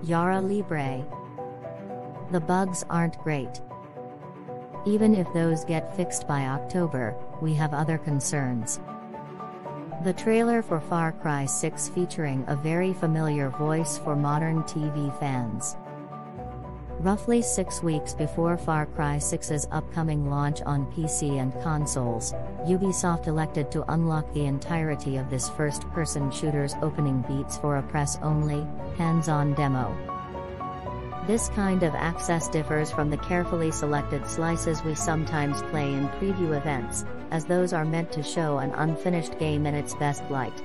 Yara libre. The bugs aren't great. Even if those get fixed by October, we have other concerns. The trailer for Far Cry 6 featuring a very familiar voice for modern TV fans. Roughly 6 weeks before Far Cry 6's upcoming launch on PC and consoles, Ubisoft elected to unlock the entirety of this first-person shooter's opening beats for a press-only, hands-on demo. This kind of access differs from the carefully selected slices we sometimes play in preview events, as those are meant to show an unfinished game in its best light.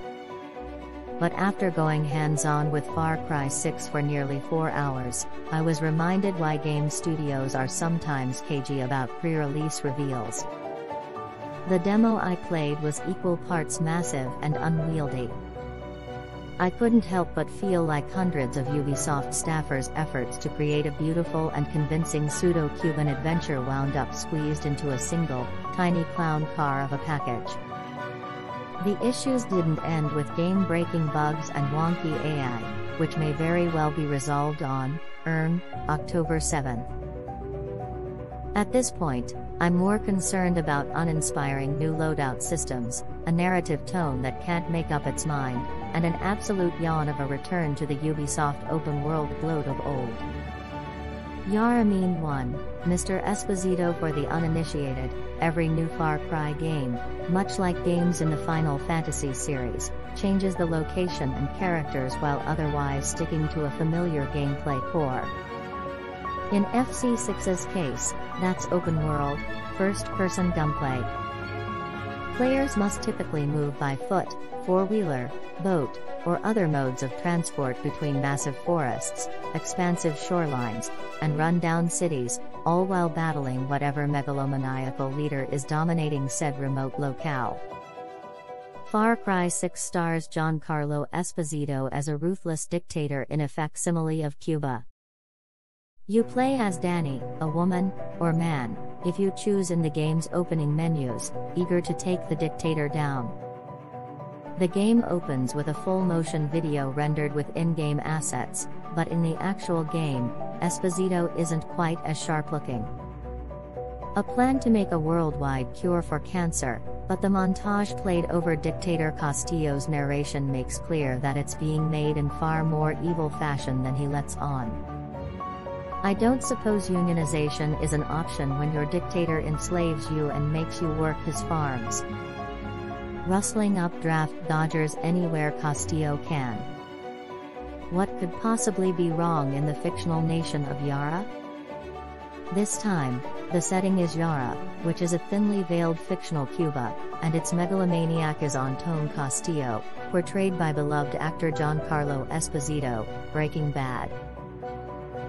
But after going hands-on with Far Cry 6 for nearly 4 hours, I was reminded why game studios are sometimes cagey about pre-release reveals. The demo I played was equal parts massive and unwieldy. I couldn't help but feel like hundreds of Ubisoft staffers' efforts to create a beautiful and convincing pseudo-Cuban adventure wound up squeezed into a single, tiny clown car of a package. The issues didn't end with game-breaking bugs and wonky AI, which may very well be resolved on October 7th. At this point, I'm more concerned about uninspiring new loadout systems, a narrative tone that can't make up its mind, and an absolute yawn of a return to the Ubisoft open-world bloat of old. Yara mean one, Mr. Esposito for the uninitiated. Every new Far Cry game, much like games in the Final Fantasy series, changes the location and characters while otherwise sticking to a familiar gameplay core. In FC6's case, that's open world, first-person gunplay. Players must typically move by foot, four-wheeler, boat, or other modes of transport between massive forests, expansive shorelines, and run-down cities, all while battling whatever megalomaniacal leader is dominating said remote locale. Far Cry 6 stars Giancarlo Esposito as a ruthless dictator in a facsimile of Cuba. You play as Dani, a woman, or man, if you choose in the game's opening menus, eager to take the dictator down. The game opens with a full-motion video rendered with in-game assets, but in the actual game, Esposito isn't quite as sharp-looking. A plan to make a worldwide cure for cancer, but the montage played over Dictator Castillo's narration makes clear that it's being made in far more evil fashion than he lets on. I don't suppose unionization is an option when your dictator enslaves you and makes you work his farms. Rustling up draft dodgers anywhere Castillo can. What could possibly be wrong in the fictional nation of Yara? This time, the setting is Yara, which is a thinly veiled fictional Cuba, and its megalomaniac is Antón Castillo, portrayed by beloved actor Giancarlo Esposito, Breaking Bad.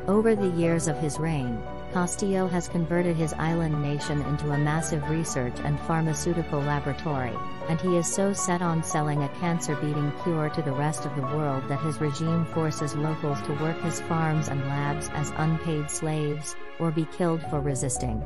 Over the years of his reign, Castillo has converted his island nation into a massive research and pharmaceutical laboratory, and he is so set on selling a cancer-beating cure to the rest of the world that his regime forces locals to work his farms and labs as unpaid slaves, or be killed for resisting.